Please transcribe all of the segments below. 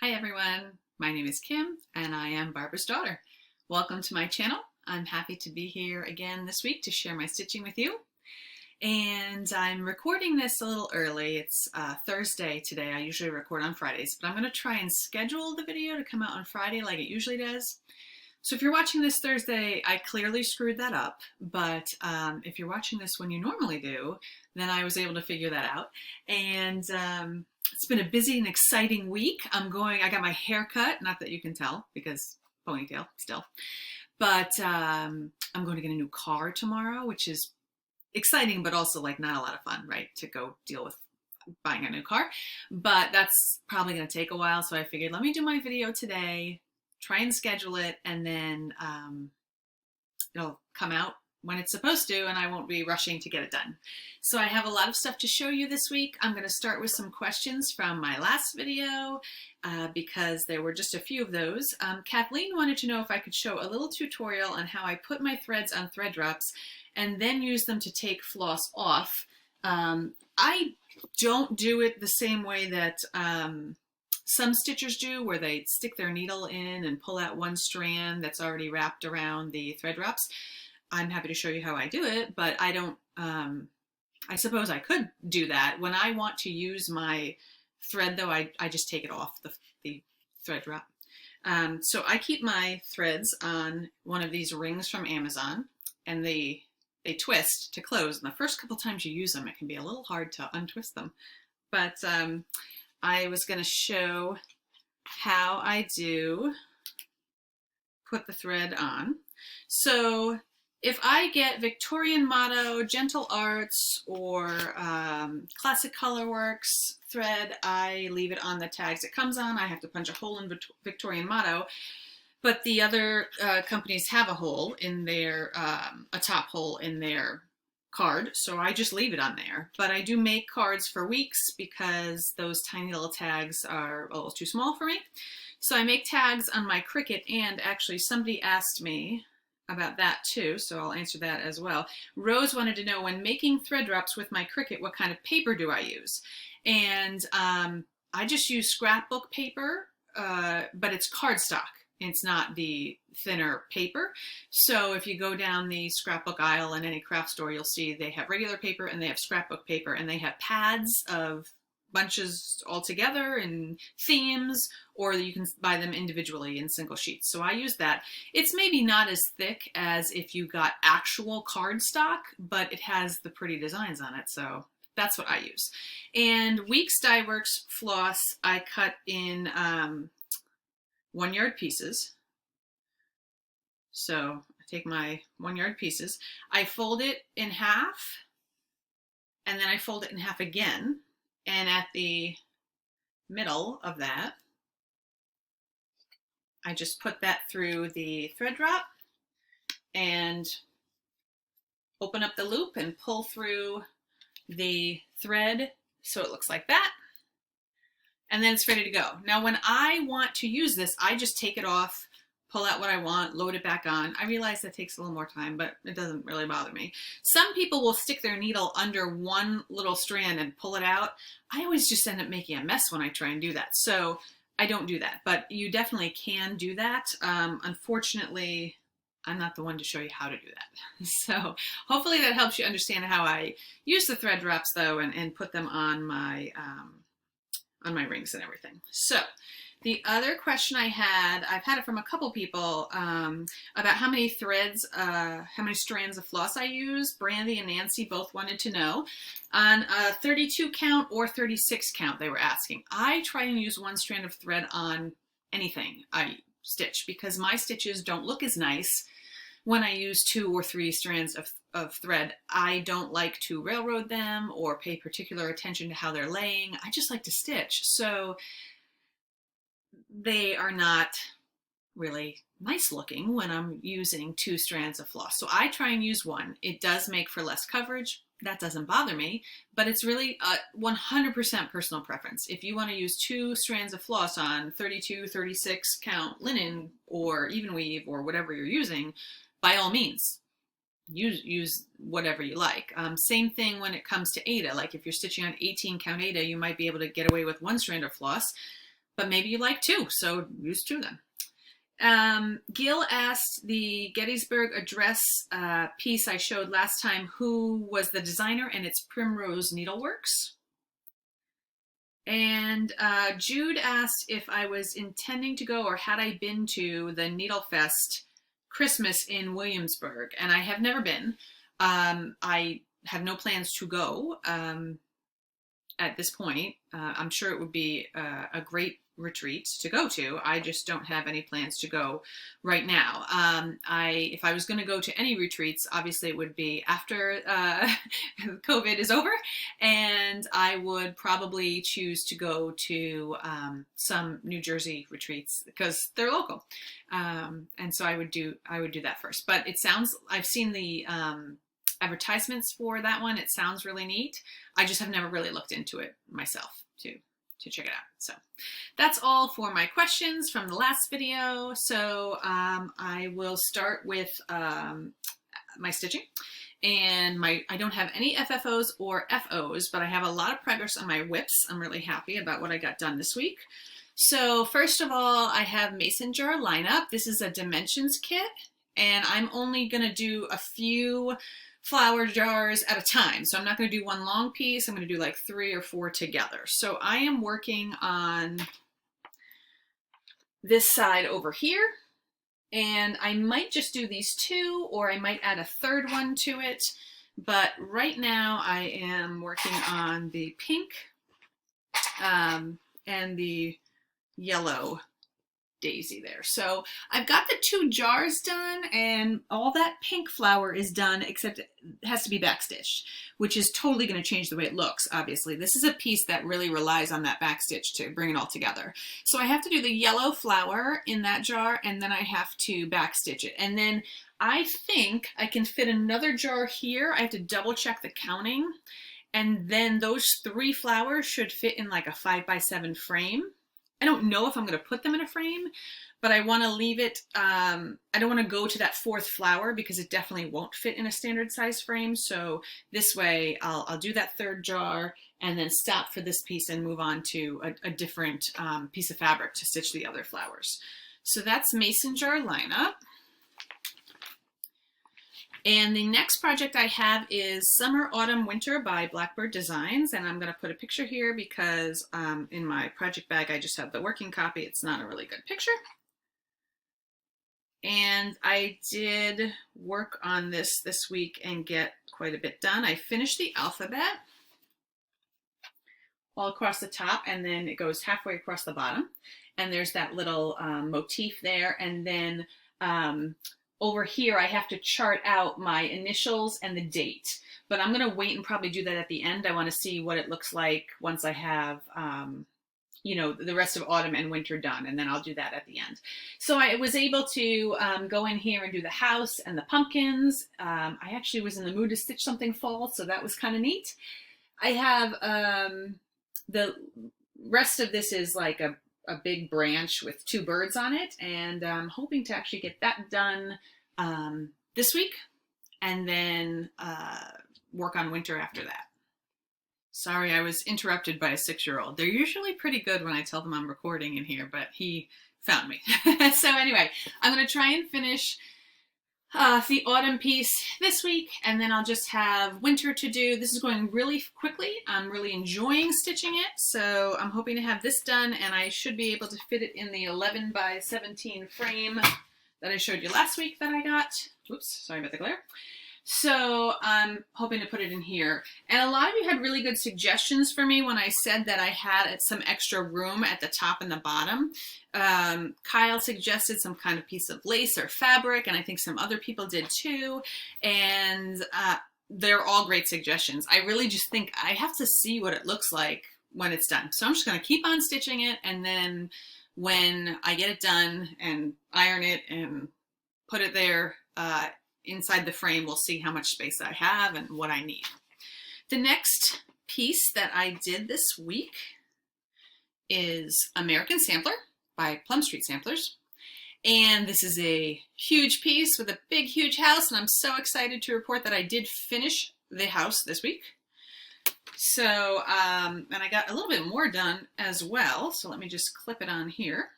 Hi everyone, my name is Kim and I am Barbara's daughter. Welcome to my channel. I'm happy to be here again this week to share my stitching with you. And I'm recording this a little early. It's Thursday today. I usually record on Fridays, but I'm going to try and schedule the video to come out on Friday like it usually does. So if you're watching this Thursday, I clearly screwed that up, but if you're watching this when you normally do, then I was able to figure that out. And it's been a busy and exciting week. I got my hair cut, not that you can tell because ponytail still, but I'm going to get a new car tomorrow, which is exciting, but also like not a lot of fun, right? To go deal with buying a new car, but that's probably going to take a while. So I figured, let me do my video today, try and schedule it, and then it'll come out when it's supposed to, and I won't be rushing to get it done. So I have a lot of stuff to show you this week. I'm going to start with some questions from my last video because there were just a few of those. Kathleen wanted to know if I could show a little tutorial on how I put my threads on thread drops and then use them to take floss off. I don't do it the same way that some stitchers do, where they stick their needle in and pull out one strand that's already wrapped around the thread drops. I'm happy to show you how I do it, but I don't, I suppose I could do that. When I want to use my thread though, I just take it off the thread drop. So I keep my threads on one of these rings from Amazon, and they twist to close. And the first couple times you use them, it can be a little hard to untwist them. But I was going to show how I do put the thread on. So if I get Victorian Motto, Gentle Arts, or Classic Colorworks thread, I leave it on the tags it comes on. I have to punch a hole in Victorian Motto, but the other companies have a hole in their, a top hole in their card, so I just leave it on there. But I do make cards for weeks because those tiny little tags are a little too small for me. So I make tags on my Cricut, and actually somebody asked me about that too, so I'll answer that as well. Rose wanted to know, when making thread drops with my Cricut, what kind of paper do I use? And I just use scrapbook paper, but it's cardstock. It's not the thinner paper. So if you go down the scrapbook aisle in any craft store, you'll see they have regular paper and they have scrapbook paper, and they have pads of bunches all together in themes, or you can buy them individually in single sheets. So I use that. It's maybe not as thick as if you got actual cardstock, but it has the pretty designs on it. So that's what I use. And Weeks Dye Works floss, I cut in 1-yard pieces. So I take my 1-yard pieces, I fold it in half, and then I fold it in half again. And at the middle of that, I just put that through the thread drop and open up the loop and pull through the thread so it looks like that. And then it's ready to go. Now, when I want to use this, I just take it off, pull out what I want, load it back on. I realize that takes a little more time, but it doesn't really bother me. Some people will stick their needle under one little strand and pull it out. I always just end up making a mess when I try and do that. So I don't do that, but you definitely can do that. Unfortunately, I'm not the one to show you how to do that. So hopefully that helps you understand how I use the thread drops though, and put them on my rings and everything. So the other question I've had it from a couple people about how many threads, how many strands of floss I use. Brandy and Nancy both wanted to know. On a 32 count or 36 count, they were asking. I try and use 1 strand of thread on anything I stitch because my stitches don't look as nice when I use 2 or 3 strands of thread. I don't like to railroad them or pay particular attention to how they're laying. I just like to stitch. So they are not really nice looking when I'm using 2 strands of floss. So I try and use 1. It does make for less coverage. That doesn't bother me, but it's really 100% personal preference. If you want to use 2 strands of floss on 32, 36 count linen or even weave or whatever you're using, by all means, use whatever you like. Same thing when it comes to Aida. Like if you're stitching on 18 count Aida, you might be able to get away with 1 strand of floss. but maybe you like 2, so use 2 then. Gil asked the Gettysburg Address piece I showed last time, who was the designer, and it's Primrose Needleworks. And Jude asked if I was intending to go, or had I been to the Needle Fest Christmas in Williamsburg, and I have never been. I have no plans to go at this point. I'm sure it would be a great retreat to go to. I just don't have any plans to go right now. If I was going to go to any retreats, obviously it would be after COVID is over, and I would probably choose to go to some New Jersey retreats because they're local, and so I would do that first. But it sounds, I've seen the advertisements for that one. It sounds really neat. I just have never really looked into it myself to check it out. So that's all for my questions from the last video. So I will start with my stitching. And I don't have any FFOs or FOs, but I have a lot of progress on my whips. I'm really happy about what I got done this week. So first of all, I have mason jar lineup. This is a dimensions kit, and I'm only gonna do a few flower jars at a time. So I'm not going to do one long piece. I'm going to do like 3 or 4 together. So I am working on this side over here, and I might just do these 2, or I might add a 3rd one to it. But right now I am working on the pink and the yellow daisy there. So I've got the 2 jars done, and all that pink flower is done, except it has to be backstitched, which is totally going to change the way it looks. Obviously, this is a piece that really relies on that backstitch to bring it all together. So I have to do the yellow flower in that jar, and then I have to backstitch it. And then I think I can fit another jar here. I have to double check the counting, and then those 3 flowers should fit in like a 5x7 frame. I don't know if I'm going to put them in a frame, but I want to leave it, I don't want to go to that 4th flower because it definitely won't fit in a standard size frame. So this way I'll do that 3rd jar and then stop for this piece and move on to a different piece of fabric to stitch the other flowers. So that's mason jar lineup. And the next project I have is Summer, Autumn, Winter by Blackbird Designs. And I'm going to put a picture here because in my project bag I just have the working copy. It's not a really good picture. And I did work on this week and get quite a bit done. I finished the alphabet all across the top, and then it goes halfway across the bottom. And there's that little motif there. And then over here, I have to chart out my initials and the date, but I'm going to wait and probably do that at the end. I want to see what it looks like once I have, you know, the rest of autumn and winter done, and then I'll do that at the end. So I was able to go in here and do the house and the pumpkins. I actually was in the mood to stitch something fall, so that was kind of neat. I have the rest of this is like a big branch with 2 birds on it, and I'm hoping to actually get that done this week, and then work on winter after that. Sorry, I was interrupted by a 6-year-old. They're usually pretty good when I tell them I'm recording in here, but he found me. So anyway, I'm going to try and finish the autumn piece this week, and then I'll just have winter to do. This is going really quickly. I'm really enjoying stitching it, so I'm hoping to have this done, and I should be able to fit it in the 11x17 frame that I showed you last week that I got. Oops, sorry about the glare. So I'm hoping to put it in here. And a lot of you had really good suggestions for me when I said that I had some extra room at the top and the bottom. Kyle suggested some kind of piece of lace or fabric, and I think some other people did too. And they're all great suggestions. I really just think I have to see what it looks like when it's done. So I'm just going to keep on stitching it, and then when I get it done and iron it and put it there inside the frame, we'll see how much space I have and what I need. The next piece that I did this week is American Sampler by Plum Street Samplers. And this is a huge piece with a big, huge house, and I'm so excited to report that I did finish the house this week. So, and I got a little bit more done as well. So let me just clip it on here.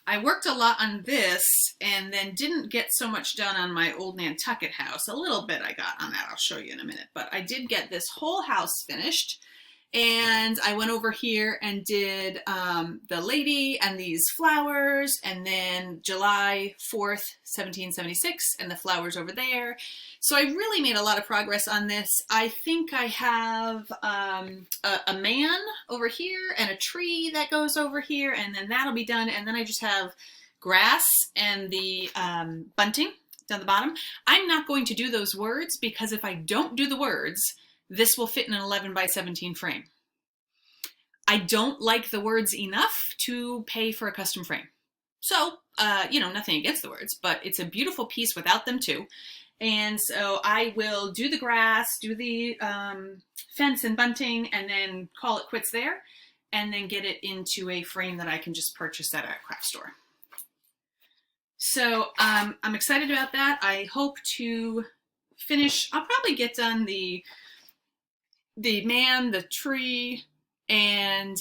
I worked a lot on this and then didn't get so much done on my old Nantucket house. A little bit I got on that, I'll show you in a minute. But I did get this whole house finished. And I went over here and did the lady and these flowers, and then July 4th, 1776, and the flowers over there. So I really made a lot of progress on this. I think I have a man over here and a tree that goes over here, and then that'll be done. And then I just have grass and the bunting down the bottom. I'm not going to do those words because if I don't do the words, this will fit in an 11 by 17 frame. I don't like the words enough to pay for a custom frame. So, you know, nothing against the words, but it's a beautiful piece without them too. And so I will do the grass, do the fence and bunting, and then call it quits there, and then get it into a frame that I can just purchase at a craft store. So I'm excited about that. I hope to finish, I'll probably get done the man, the tree, and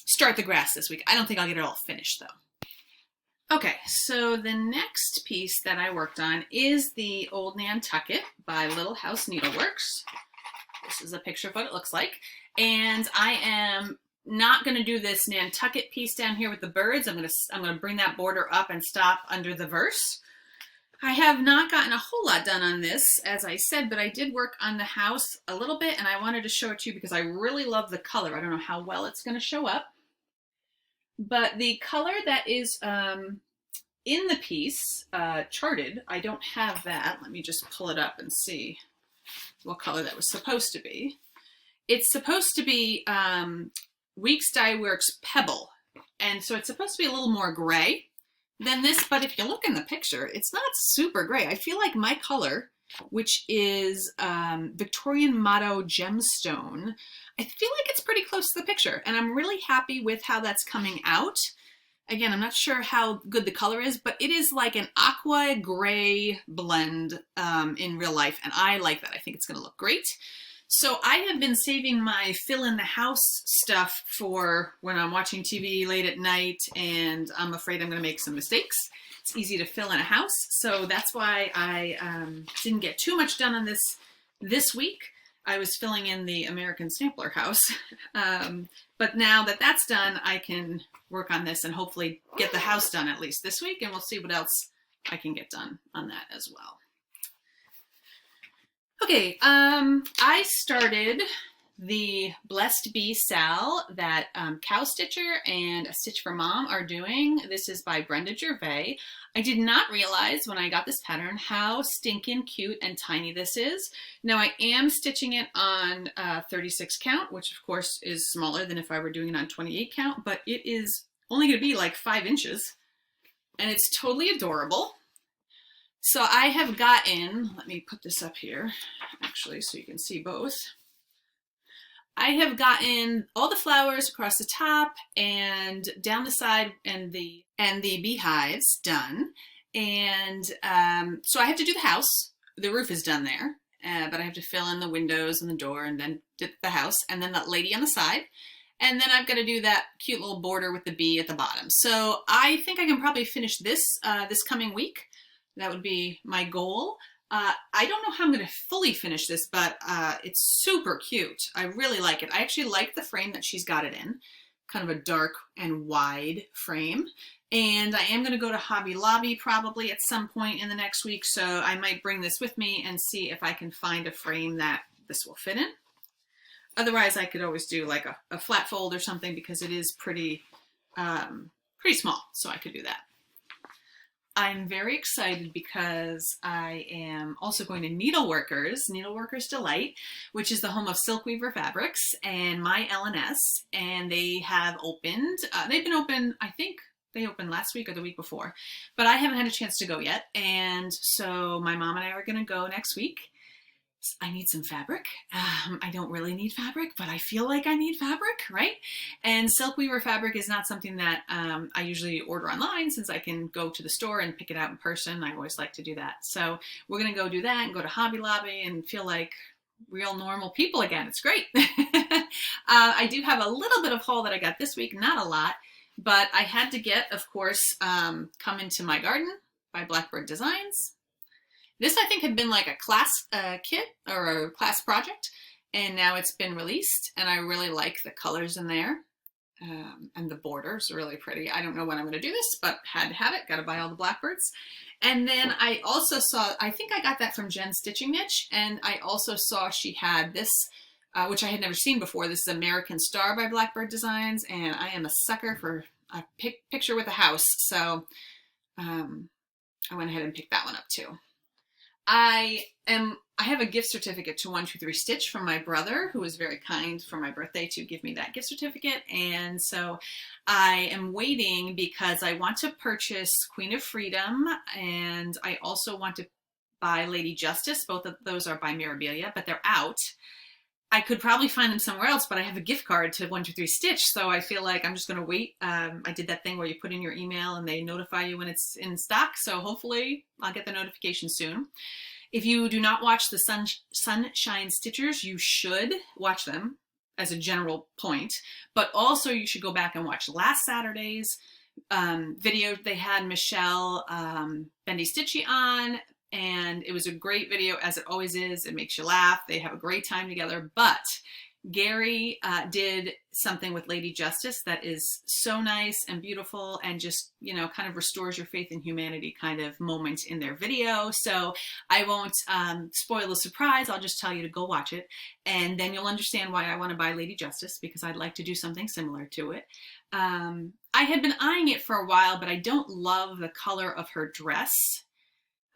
start the grass this week. I don't think I'll get it all finished though. Okay, so the next piece that I worked on is the old Nantucket by Little House Needleworks. This is a picture of what it looks like. And I am not going to do this Nantucket piece down here with the birds. I'm going to bring that border up and stop under the verse. I have not gotten a whole lot done on this, as I said, but I did work on the house a little bit, and I wanted to show it to you because I really love the color. I don't know how well it's going to show up, but the color that is in the piece, charted, I don't have that. Let me just pull it up and see what color that was supposed to be. It's supposed to be Weeks Dye Works Pebble, and so it's supposed to be a little more gray than this, but if you look in the picture, it's not super gray. I feel like my color, which is Victorian Motto Gemstone, I feel like it's pretty close to the picture, and I'm really happy with how that's coming out. Again, I'm not sure how good the color is, but it is like an aqua gray blend in real life, and I like that. I think it's going to look great. So I have been saving my fill in the house stuff for when I'm watching TV late at night and I'm afraid I'm going to make some mistakes. It's easy to fill in a house, so that's why I didn't get too much done on this week. I was filling in the American Sampler house, but now that that's done, I can work on this and hopefully get the house done at least this week, and we'll see what else I can get done on that as well. Okay, I started the Blessed Bee Sal that Cow Stitcher and A Stitch for Mom are doing. This is by Brenda Gervais. I did not realize when I got this pattern how stinking cute and tiny this is. Now I am stitching it on 36 count, which of course is smaller than if I were doing it on 28 count, but it is only going to be like 5 inches, and it's totally adorable. So I have gotten, let me put this up here, actually, so you can see both. I have gotten all the flowers across the top and down the side and the beehives done. And so I have to do the house. The roof is done there, but I have to fill in the windows and the door and then the house and then that lady on the side. And then I've got to do that cute little border with the bee at the bottom. So I think I can probably finish this this coming week. That would be my goal. I don't know how I'm going to fully finish this, but it's super cute. I really like it. I actually like the frame that she's got it in, kind of a dark and wide frame. And I am going to go to Hobby Lobby probably at some point in the next week, so I might bring this with me and see if I can find a frame that this will fit in. Otherwise, I could always do like a flat fold or something because it is pretty small, so I could do that. I'm very excited because I am also going to Needleworkers Delight, which is the home of Silkweaver Fabrics and My L&S, and they have opened. They've been open, I think they opened last week or the week before, but I haven't had a chance to go yet, and so my mom and I are going to go next week. I need some fabric. I don't really need fabric, but I feel like I need fabric, right? And Silkweaver fabric is not something that I usually order online since I can go to the store and pick it out in person. I always like to do that. So we're going to go do that and go to Hobby Lobby and feel like real normal people again. It's great. I do have a little bit of haul that I got this week, not a lot, but I had to get, of course, Come Into My Garden by Blackbird Designs. This, I think, had been like a class kit or a class project, and now it's been released, and I really like the colors in there. And the borders are really pretty. I don't know when I'm going to do this, but had to have it. Got to buy all the Blackbirds. And then I also saw, I think I got that from Jen's Stitching Niche, and I also saw she had this, which I had never seen before. This is American Star by Blackbird Designs, and I am a sucker for a picture with a house, so I went ahead and picked that one up too. I have a gift certificate to 123 Stitch from my brother, who was very kind for my birthday to give me that gift certificate. And so I am waiting because I want to purchase Queen of Freedom, and I also want to buy Lady Justice. Both of those are by Mirabilia, but they're out. I could probably find them somewhere else, but I have a gift card to 123 Stitch, so I feel like I'm just going to wait. I did that thing where you put in your email and they notify you when it's in stock, so hopefully I'll get the notification soon. If you do not watch the Sunshine Stitchers, you should watch them as a general point, but also you should go back and watch last Saturday's video. They had Michelle Bendy Stitchy on, and it was a great video, as it always is. It makes you laugh. They have a great time together. But Gary did something with Lady Justice that is so nice and beautiful, and just, you know, kind of restores your faith in humanity kind of moment in their video. So I won't spoil the surprise. I'll just tell you to go watch it, and then you'll understand why I want to buy Lady Justice, because I'd like to do something similar to it. I had been eyeing it for a while, but I don't love the color of her dress.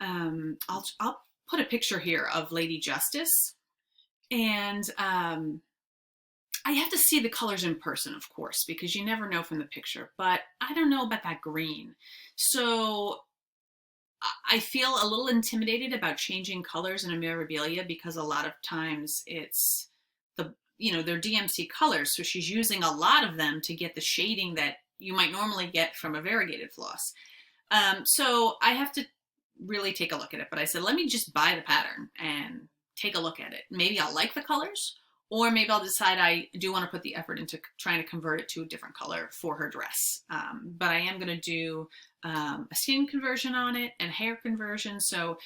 I'll put a picture here of Lady Justice, and I have to see the colors in person, of course, because you never know from the picture, but I don't know about that green. So I feel a little intimidated about changing colors in a Mirabilia, because a lot of times it's they're DMC colors, so she's using a lot of them to get the shading that you might normally get from a variegated floss. So I have to really take a look at it, but I said, let me just buy the pattern and take a look at it. Maybe I'll like the colors, or maybe I'll decide I do want to put the effort into trying to convert it to a different color for her dress. But I am going to do a skin conversion on it and hair conversion, so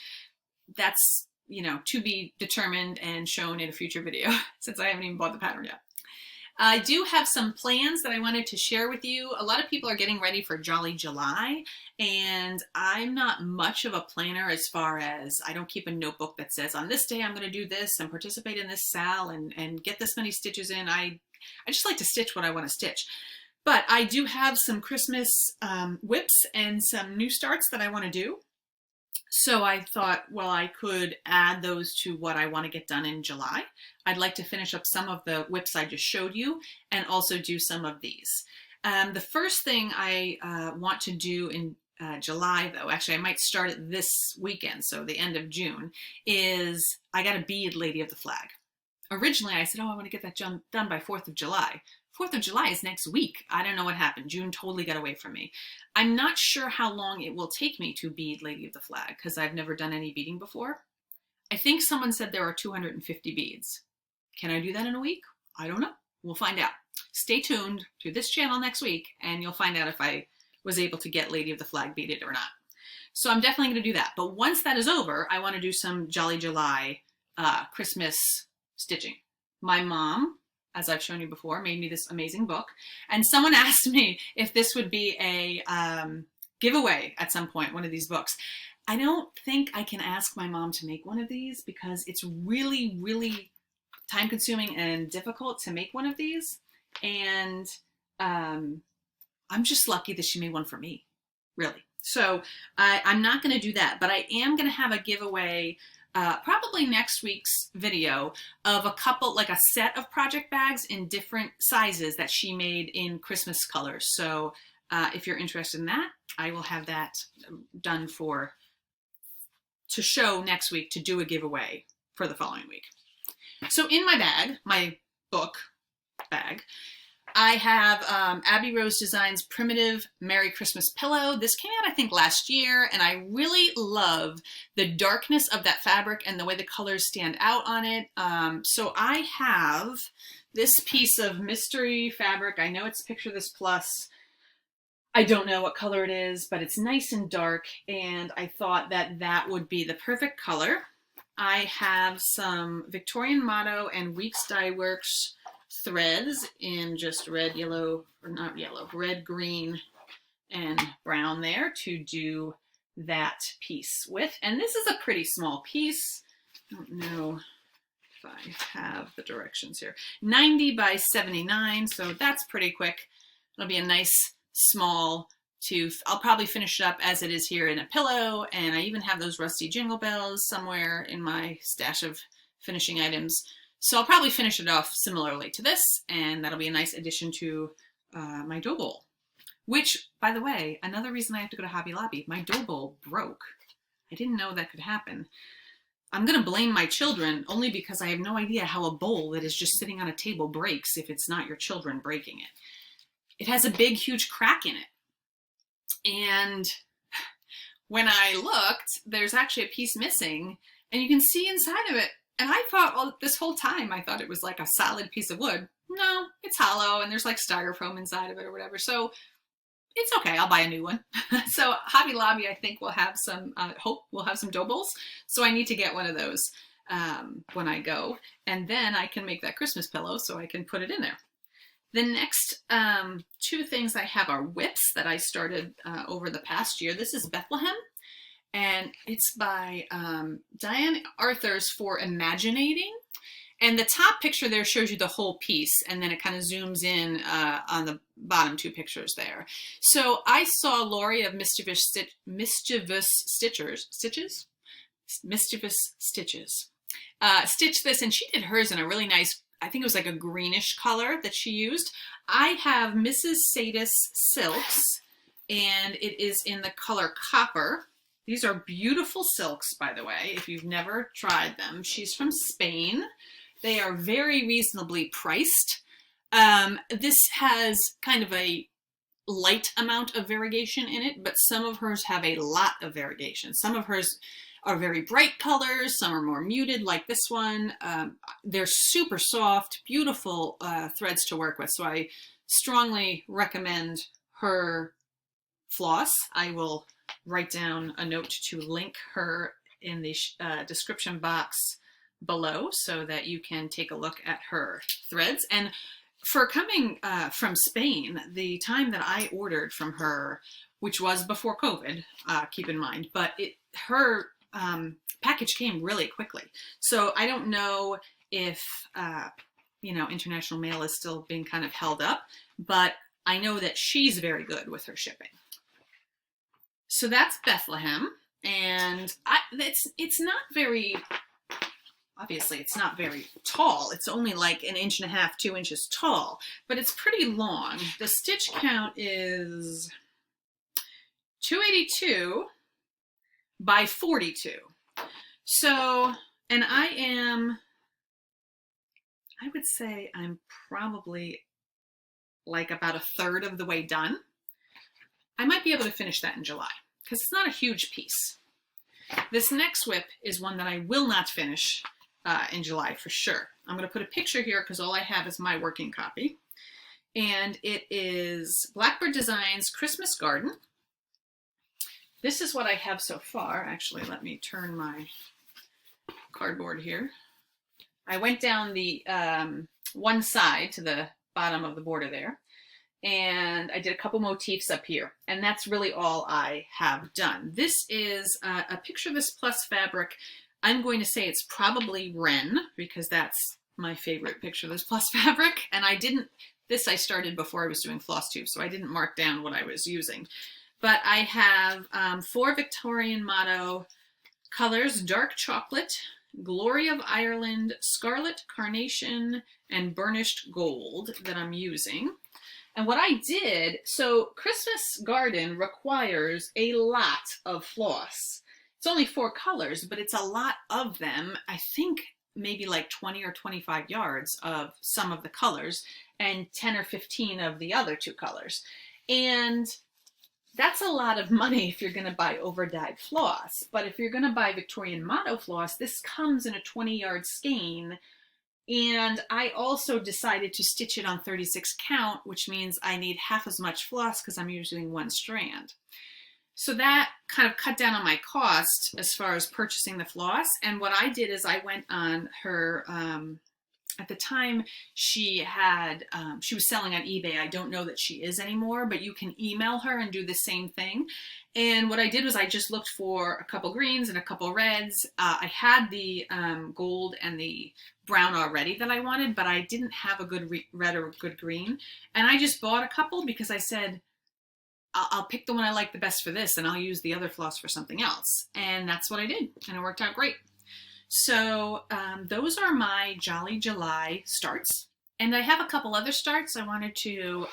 that's, you know, to be determined and shown in a future video, since I haven't even bought the pattern yet. I do have some plans that I wanted to share with you. A lot of people are getting ready for Jolly July, and I'm not much of a planner as far as, I don't keep a notebook that says on this day I'm going to do this and participate in this sal and get this many stitches in. I just like to stitch what I want to stitch. But I do have some Christmas whips and some new starts that I want to do. So I thought, well, I could add those to what I want to get done in July. I'd like to finish up some of the whips I just showed you, and also do some of these. The first thing I want to do in July, though, actually I might start it this weekend, so the end of June, is I got a bead Lady of the Flag. Originally I said, oh, I want to get that done by 4th of July. 4th of July is next week. I don't know what happened. June totally got away from me. I'm not sure how long it will take me to bead Lady of the Flag, because I've never done any beading before. I think someone said there are 250 beads. Can I do that in a week? I don't know. We'll find out. Stay tuned to this channel next week, and you'll find out if I was able to get Lady of the Flag beaded or not. So I'm definitely going to do that. But once that is over, I want to do some Jolly July Christmas stitching. My mom, as I've shown you before, made me this amazing book. And someone asked me if this would be a giveaway at some point, one of these books. I don't think I can ask my mom to make one of these, because it's really, really time consuming and difficult to make one of these. And I'm just lucky that she made one for me, really. So I'm not going to do that, but I am going to have a giveaway probably next week's video of a couple, like a set of project bags in different sizes that she made in Christmas colors. So if you're interested in that, I will have that done to show next week, to do a giveaway for the following week. So in my bag, my book bag, I have Abby Rose Designs Primitive Merry Christmas Pillow. This came out, I think, last year, and I really love the darkness of that fabric and the way the colors stand out on it. So I have this piece of mystery fabric. I know it's Picture This Plus. I don't know what color it is, but it's nice and dark, and I thought that that would be the perfect color. I have some Victorian Motto and Weeks Dye Works threads in just red, yellow, or not yellow, red, green, and brown there to do that piece with. And this is a pretty small piece. I don't know if I have the directions here. 90 by 79, so that's pretty quick. It'll be a nice small tooth. I'll probably finish it up as it is here in a pillow, and I even have those rusty jingle bells somewhere in my stash of finishing items. So I'll probably finish it off similarly to this, and that'll be a nice addition to my dough bowl. Which, by the way, another reason I have to go to Hobby Lobby, my dough bowl broke. I didn't know that could happen. I'm going to blame my children only because I have no idea how a bowl that is just sitting on a table breaks if it's not your children breaking it. It has a big, huge crack in it. And when I looked, there's actually a piece missing, and you can see inside of it. And I thought, well, this whole time, I thought it was like a solid piece of wood. No, it's hollow, and there's like styrofoam inside of it or whatever. So it's okay. I'll buy a new one. So Hobby Lobby, I think, will have some, hope we'll have some dough bowls. So I need to get one of those when I go. And then I can make that Christmas pillow so I can put it in there. The next two things I have are whips that I started over the past year. This is Bethlehem, and it's by Diane Arthurs for Imaginating. And the top picture there shows you the whole piece, and then it kind of zooms in on the bottom two pictures there. So I saw Lori of Mischievous Stitches stitch this, and she did hers in a really nice, I think it was like a greenish color that she used. I have Mrs. Sadis Silks, and it is in the color Copper. These are beautiful silks, by the way, if you've never tried them. She's from Spain. They are very reasonably priced. This has kind of a light amount of variegation in it, but some of hers have a lot of variegation. Some of hers are very bright colors, some are more muted like this one. They're super soft, beautiful threads to work with, so I strongly recommend her floss. I will write down a note to link her in the description box below so that you can take a look at her threads. And for coming from Spain, the time that I ordered from her, which was before COVID, keep in mind, but her package came really quickly. So I don't know if, international mail is still being kind of held up, but I know that she's very good with her shipping. So that's Bethlehem, and it's not very, obviously it's not very tall. It's only like 1.5 inches, 2 inches tall, but it's pretty long. The stitch count is 282 by 42. So, and I would say I'm probably like about 1/3 of the way done. I might be able to finish that in July because it's not a huge piece. This next whip is one that I will not finish in July for sure. I'm going to put a picture here because all I have is my working copy. And it is Blackbird Designs Christmas Garden. This is what I have so far. Actually, let me turn my cardboard here. I went down the one side to the bottom of the border there, and I did a couple motifs up here, and that's really all I have done. This is a Picture This Plus fabric. I'm going to say it's probably Wren because that's my favorite Picture This Plus fabric, and I started before I was doing Flosstube, so I didn't mark down what I was using. But I have 4 Victorian Motto colors: Dark Chocolate, Glory of Ireland, Scarlet Carnation, and Burnished Gold that I'm using. And what I did, so Christmas Garden requires a lot of floss. It's only 4 colors, but it's a lot of them. I think maybe like 20 or 25 yards of some of the colors and 10 or 15 of the other two colors. And that's a lot of money if you're going to buy over-dyed floss. But if you're going to buy Victorian Motto floss, this comes in a 20-yard skein. And I also decided to stitch it on 36 count, which means I need half as much floss because I'm using one strand. So that kind of cut down on my cost as far as purchasing the floss. And what I did is I went on her, at the time she was selling on eBay. I don't know that she is anymore, but you can email her and do the same thing. And what I did was I just looked for a couple greens and a couple reds. I had the gold and the brown already that I wanted, but I didn't have a good red or a good green. And I just bought a couple because I said, I'll pick the one I like the best for this and I'll use the other floss for something else. And that's what I did. And it worked out great. So those are my Jolly July starts. And I have a couple other starts I wanted to,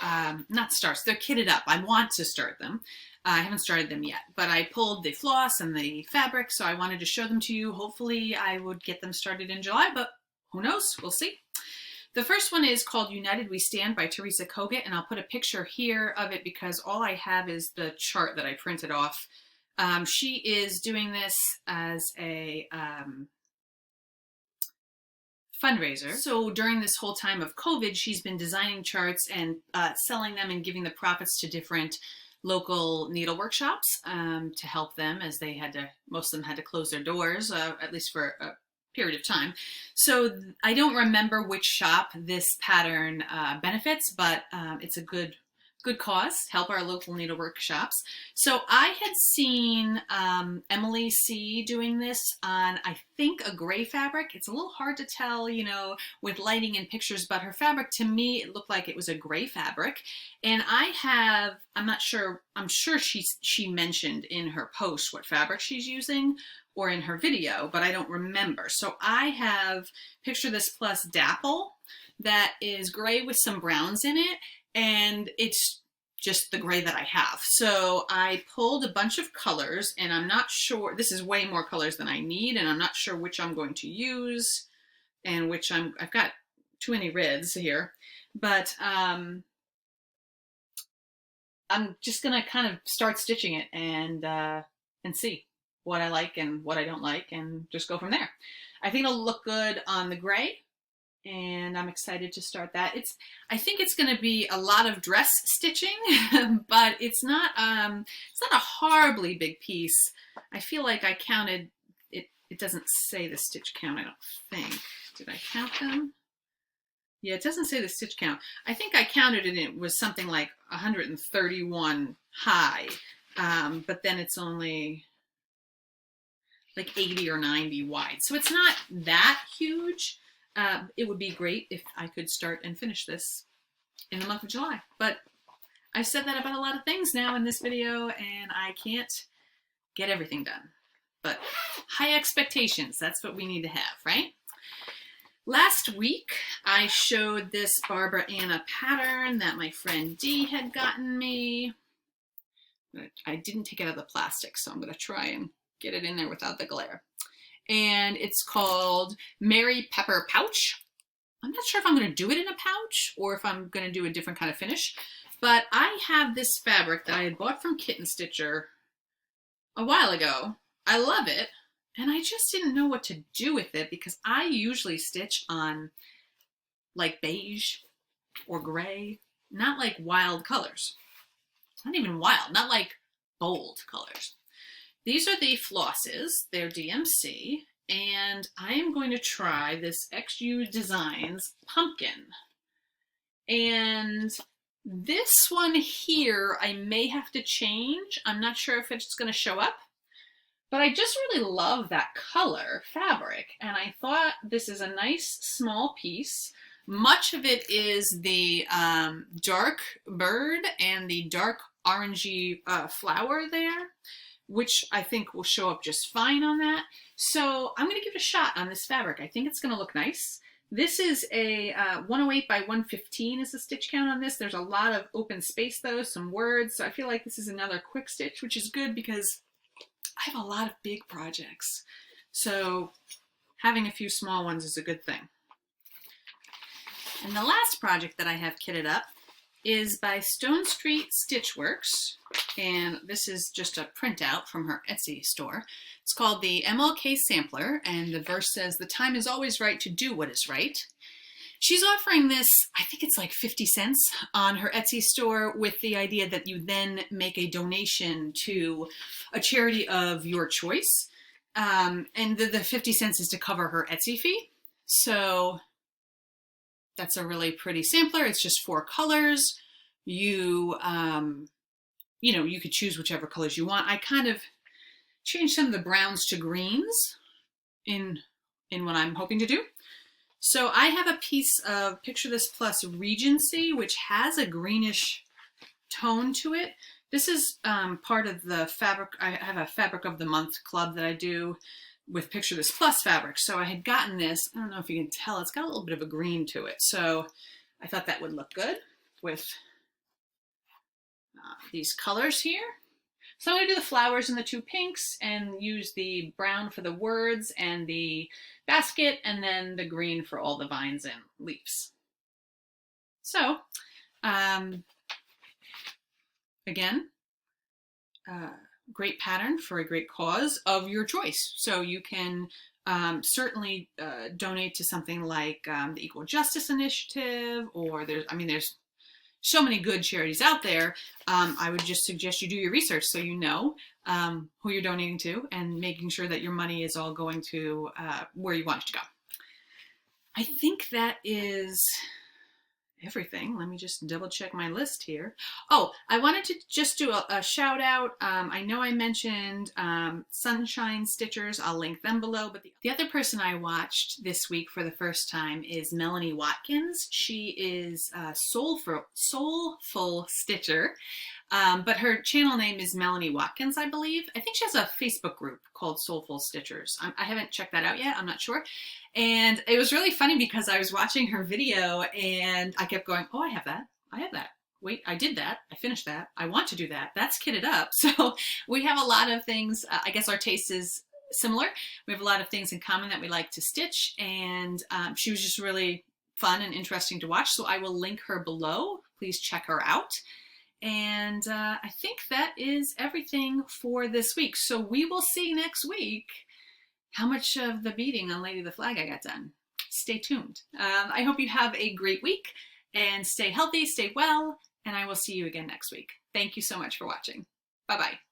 not starts, they're kitted up. I want to start them. I haven't started them yet, but I pulled the floss and the fabric, so I wanted to show them to you. Hopefully I would get them started in July, but who knows? We'll see. The first one is called United We Stand by Teresa Kogut, and I'll put a picture here of it because all I have is the chart that I printed off. She is doing this as a fundraiser. So during this whole time of COVID, she's been designing charts and selling them and giving the profits to different local needle workshops to help them, as they had to, most of them had to close their doors, at least for a period of time. So I don't remember which shop this pattern benefits, but it's a good cause, help our local needlework shops. So I had seen Emily C doing this on, I think, a gray fabric. It's a little hard to tell, you know, with lighting and pictures, but her fabric, to me, it looked like it was a gray fabric. And I have, I'm not sure, I'm sure she mentioned in her post what fabric she's using or in her video, but I don't remember. So I have Picture This Plus Dapple that is gray with some browns in it, and it's just the gray that I have. So I pulled a bunch of colors, and I'm not sure, this is way more colors than I need, and I'm not sure which I'm going to use and which I've got too many reds here, but I'm just gonna kind of start stitching it and see what I like and what I don't like, and just go from there. I think it'll look good on the gray, and I'm excited to start that. I think it's going to be a lot of dress stitching, but it's not a horribly big piece. I feel like I counted it. It doesn't say the stitch count, I don't think. Did I count them? Yeah, it doesn't say the stitch count. I think I counted it, and it was something like 131 high, but then it's only like 80 or 90 wide. So it's not that huge. It would be great if I could start and finish this in the month of July. But I've said that about a lot of things now in this video, and I can't get everything done. But high expectations, that's what we need to have, right? Last week, I showed this Barbara Anna pattern that my friend Dee had gotten me. I didn't take it out of the plastic, so I'm going to try and get it in there without the glare. And it's called Mary Pepper Pouch. I'm not sure if I'm going to do it in a pouch or if I'm going to do a different kind of finish, but I have this fabric that I had bought from Kitten Stitcher a while ago. I love it, and I just didn't know what to do with it because I usually stitch on like beige or gray, not like wild colors. Not even wild, not like bold colors. These are the flosses, they're DMC, and I am going to try this XU Designs Pumpkin. And this one here, I may have to change. I'm not sure if it's going to show up, but I just really love that color fabric, and I thought this is a nice small piece. Much of it is the dark bird and the dark orangey flower there, which I think will show up just fine on that. So I'm going to give it a shot on this fabric. I think it's going to look nice. This is a 108 by 115 is the stitch count on this. There's a lot of open space though, some words. So I feel like this is another quick stitch, which is good because I have a lot of big projects. So having a few small ones is a good thing. And the last project that I have kitted up is by Stone Street Stitchworks, and this is just a printout from her Etsy store. It's called the MLK Sampler, and the verse says, "The time is always right to do what is right." She's offering this, I think it's like 50 cents on her Etsy store, with the idea that you then make a donation to a charity of your choice. And the 50 cents is to cover her Etsy fee. So that's a really pretty sampler. It's just 4 colors. You know, you could choose whichever colors you want. I kind of changed some of the browns to greens in what I'm hoping to do. So I have a piece of Picture This Plus Regency, which has a greenish tone to it. This is part of the fabric. I have a Fabric of the Month club that I do with Picture This Plus fabric. So I had gotten this. I don't know if you can tell. It's got a little bit of a green to it. So I thought that would look good with these colors here. So I'm going to do the flowers and the 2 pinks and use the brown for the words and the basket, and then the green for all the vines and leaves. So, again, great pattern for a great cause of your choice. So you can certainly donate to something like the Equal Justice Initiative, or there's so many good charities out there. I would just suggest you do your research so you know who you're donating to, and making sure that your money is all going to where you want it to go. I think that is everything. Let me just double check my list here. Oh, I wanted to just do a shout out. I know I mentioned Sunshine Stitchers. I'll link them below. But the other person I watched this week for the first time is Melanie Watkins. She is a soulful stitcher. But her channel name is Melanie Watkins, I believe. I think she has a Facebook group called Soulful Stitchers. I haven't checked that out yet. I'm not sure. And it was really funny because I was watching her video and I kept going, oh, I have that. I have that. Wait, I did that. I finished that. I want to do that. That's kitted up. So we have a lot of things. I guess our taste is similar. We have a lot of things in common that we like to stitch. And she was just really fun and interesting to watch. So I will link her below. Please check her out. And I think that is everything for this week. So we will see next week how much of the beading on Lady of the Flag I got done. Stay tuned. I hope you have a great week and stay healthy, stay well, and I will see you again next week. Thank you so much for watching. Bye-bye.